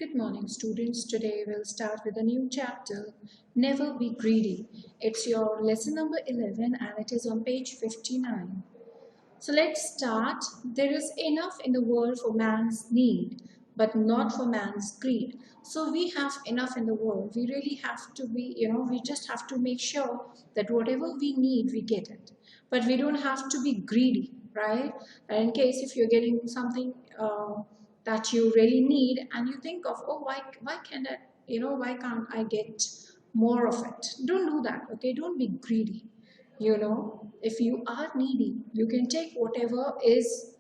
Good morning, students. Today we'll start with a new chapter, Never Be Greedy. It's your lesson number 11 and it is on page 59. So let's start. There is enough in the world for man's need, but not for man's greed. So we have enough in the world. We really have to be, we just have to make sure that whatever we need, we get it. But we don't have to be greedy, right? And in case if you're getting something that you really need and you think of, oh, why can't I, why can't I get more of it? Don't do that, okay? Don't be greedy. If you are needy, you can take whatever is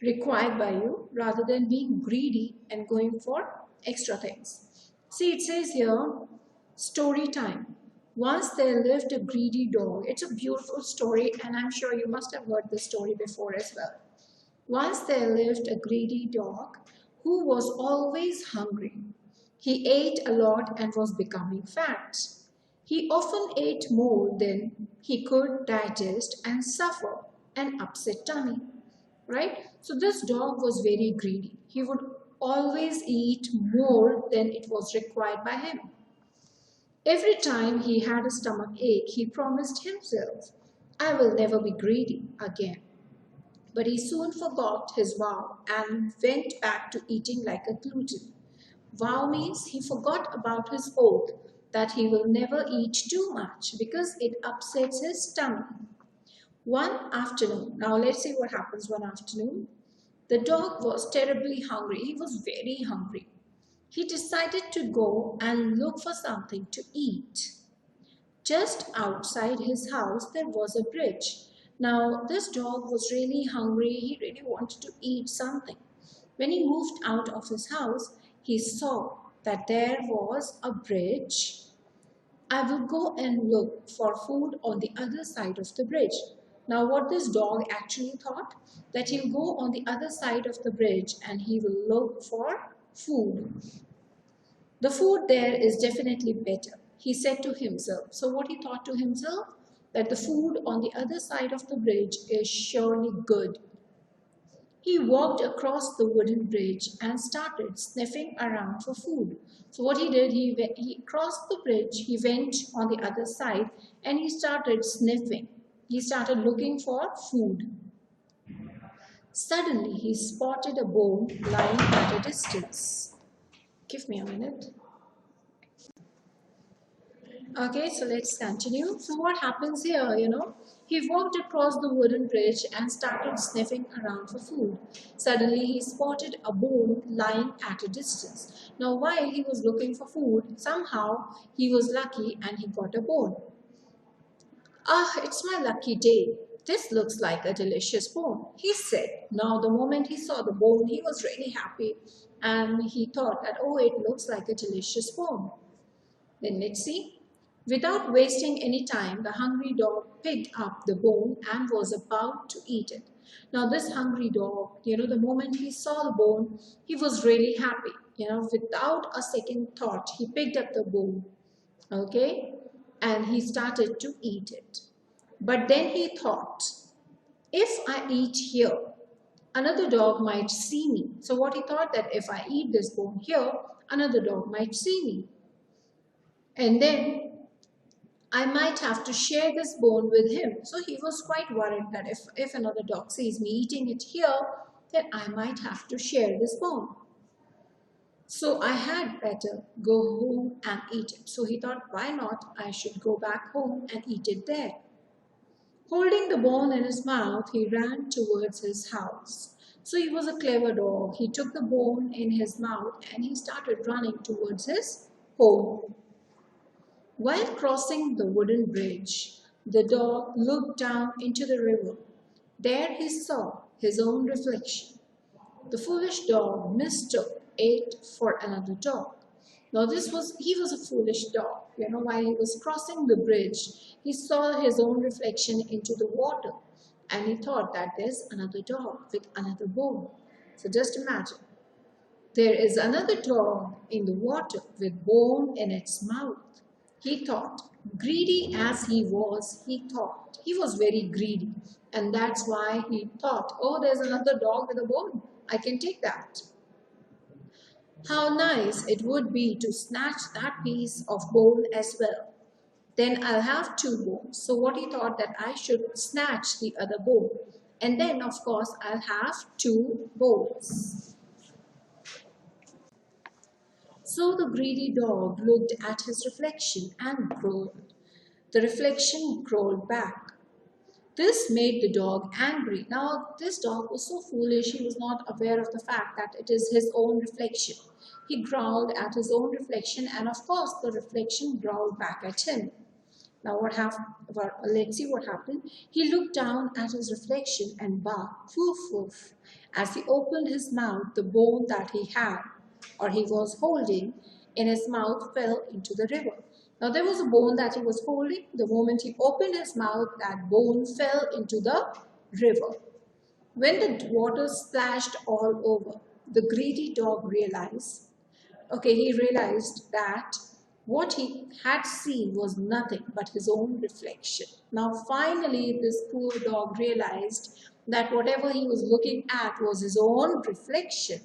required by you rather than being greedy and going for extra things. See, it says here, story time. Once there lived a greedy dog. It's a beautiful story, and I'm sure you must have heard this story before as well. Once there lived a greedy dog who was always hungry. He ate a lot and was becoming fat. He often ate more than he could digest and suffer an upset tummy. Right? So this dog was very greedy. He would always eat more than it was required by him. Every time he had a stomach ache, he promised himself, I will never be greedy again. But he soon forgot his vow and went back to eating like a glutton. Vow means he forgot about his oath that he will never eat too much because it upsets his stomach. One afternoon, now let's see what happens one afternoon. The dog was terribly hungry. He was very hungry. He decided to go and look for something to eat. Just outside his house, there was a bridge. Now, this dog was really hungry. He really wanted to eat something. When he moved out of his house, he saw that there was a bridge. I will go and look for food on the other side of the bridge. Now, what this dog actually thought, that he'll go on the other side of the bridge and he will look for food. The food there is definitely better, he said to himself. So what he thought to himself, that the food on the other side of the bridge is surely good. He walked across the wooden bridge and started sniffing around for food. So what he did, he crossed the bridge, he went on the other side and he started sniffing. He started looking for food. Suddenly, he spotted a bone lying at a distance. Give me a minute. Okay, so let's continue. So what happens here, he walked across the wooden bridge and started sniffing around for food. Suddenly, he spotted a bone lying at a distance. Now, while he was looking for food, somehow he was lucky and he got a bone. Ah, it's my lucky day. This looks like a delicious bone, he said. Now, the moment he saw the bone, he was really happy and he thought that, oh, it looks like a delicious bone. Then let's see. Without wasting any time, the hungry dog picked up the bone and was about to eat it. Now, this hungry dog, the moment he saw the bone, he was really happy. Without a second thought, he picked up the bone, okay, and he started to eat it. But then he thought, if I eat here, another dog might see me. So what he thought, that if I eat this bone here, another dog might see me. And then I might have to share this bone with him. So he was quite worried that if another dog sees me eating it here, then I might have to share this bone. So I had better go home and eat it. So he thought, why not? I should go back home and eat it there. Holding the bone in his mouth, he ran towards his house. So he was a clever dog. He took the bone in his mouth and he started running towards his home. While crossing the wooden bridge, the dog looked down into the river. There he saw his own reflection. The foolish dog mistook it for another dog. Now he was a foolish dog. While he was crossing the bridge, he saw his own reflection into the water and he thought that there's another dog with another bone. So just imagine. There is another dog in the water with bone in its mouth. He thought, greedy as he was, he thought. He was very greedy. And that's why he thought, oh, there's another dog with a bone. I can take that. How nice it would be to snatch that piece of bone as well. Then I'll have two bones. So what he thought that I should snatch the other bone. And then of course I'll have two bones. So the greedy dog looked at his reflection and growled. The reflection growled back. This made the dog angry. Now, this dog was so foolish, he was not aware of the fact that it is his own reflection. He growled at his own reflection, and of course, the reflection growled back at him. Now, let's see what happened. He looked down at his reflection and barked, woof, woof. As he opened his mouth, the bone that he had, or he was holding, in his mouth fell into the river. Now there was a bone that he was holding. The moment he opened his mouth, that bone fell into the river. When the water splashed all over, the greedy dog realized that what he had seen was nothing but his own reflection. Now finally, this poor dog realized that whatever he was looking at was his own reflection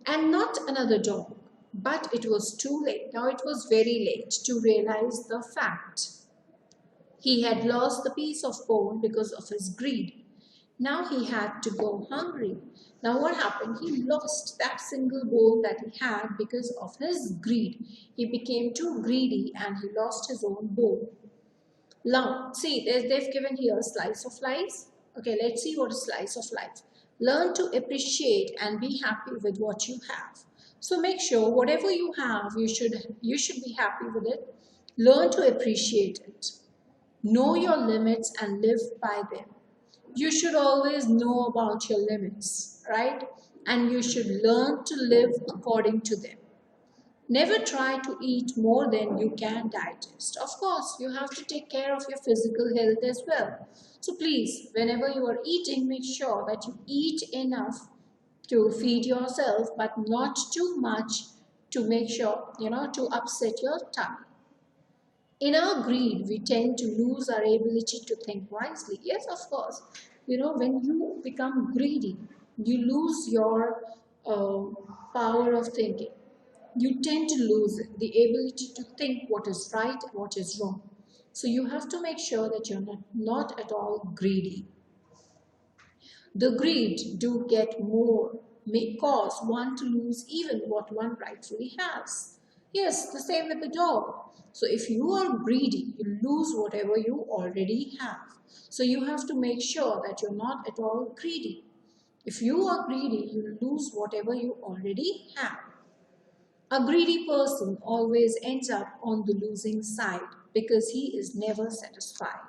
and not another dog. But it was too late. Now it was very late to realize the fact. He had lost the piece of bone because of his greed. Now he had to go hungry. Now what happened? He lost that single bone that he had because of his greed. He became too greedy and he lost his own bone. Now, see, they've given here a slice of life. Okay, let's see what a slice of life. Learn to appreciate and be happy with what you have. So make sure whatever you have, you should be happy with it. Learn to appreciate it. Know your limits and live by them. You should always know about your limits, right? And you should learn to live according to them. Never try to eat more than you can digest. Of course, you have to take care of your physical health as well. So please, whenever you are eating, make sure that you eat enough to feed yourself, but not too much to make sure, to upset your tummy. In our greed, we tend to lose our ability to think wisely. Yes, of course. When you become greedy, you lose your power of thinking. You tend to lose the ability to think what is right and what is wrong. So you have to make sure that you're not at all greedy. The greed do get more may cause one to lose even what one rightfully has. Yes, the same with the dog. So if you are greedy, you lose whatever you already have. So you have to make sure that you're not at all greedy. If you are greedy, you lose whatever you already have. A greedy person always ends up on the losing side because he is never satisfied.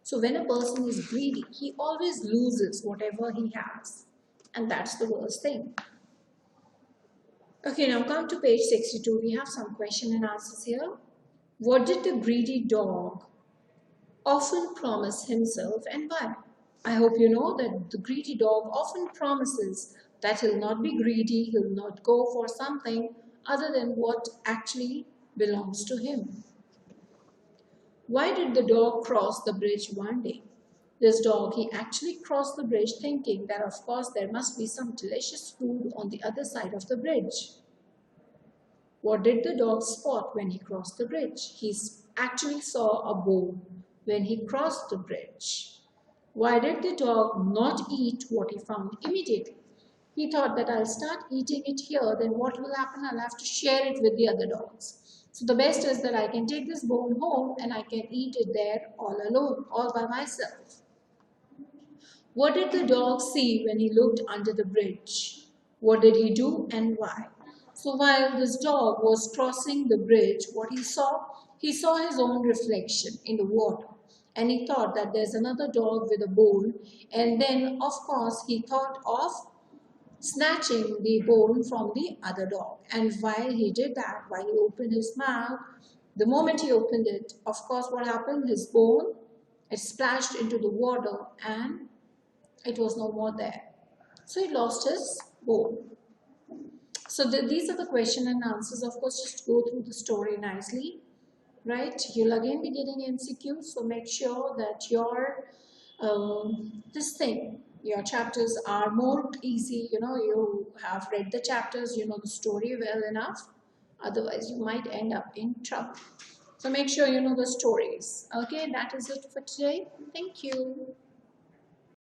So when a person is greedy, he always loses whatever he has. And that's the worst thing. Okay, now come to page 62. We have some question and answers here. What did the greedy dog often promise himself and why? I hope you know that the greedy dog often promises that he'll not be greedy, he'll not go for something other than what actually belongs to him. Why did the dog cross the bridge one day? This dog, he actually crossed the bridge thinking that of course there must be some delicious food on the other side of the bridge. What did the dog spot when he crossed the bridge? He actually saw a bone when he crossed the bridge. Why did the dog not eat what he found immediately? He thought that I'll start eating it here, then what will happen? I'll have to share it with the other dogs. So the best is that I can take this bone home and I can eat it there all alone, all by myself. What did the dog see when he looked under the bridge? What did he do and why? So while this dog was crossing the bridge, what he saw his own reflection in the water. And he thought that there's another dog with a bone. And then, of course, he thought of snatching the bone from the other dog. And while he did that, while he opened his mouth, the moment he opened it, of course, what happened? His bone, it splashed into the water and it was no more there. So he lost his bone. So these are the question and answers. Of course, just go through the story nicely, right? You'll again be getting MCQs, so make sure that your your chapters are more easy, you have read the chapters, you know the story well enough. Otherwise, you might end up in trouble. So make sure you know the stories. Okay, that is it for today. Thank you.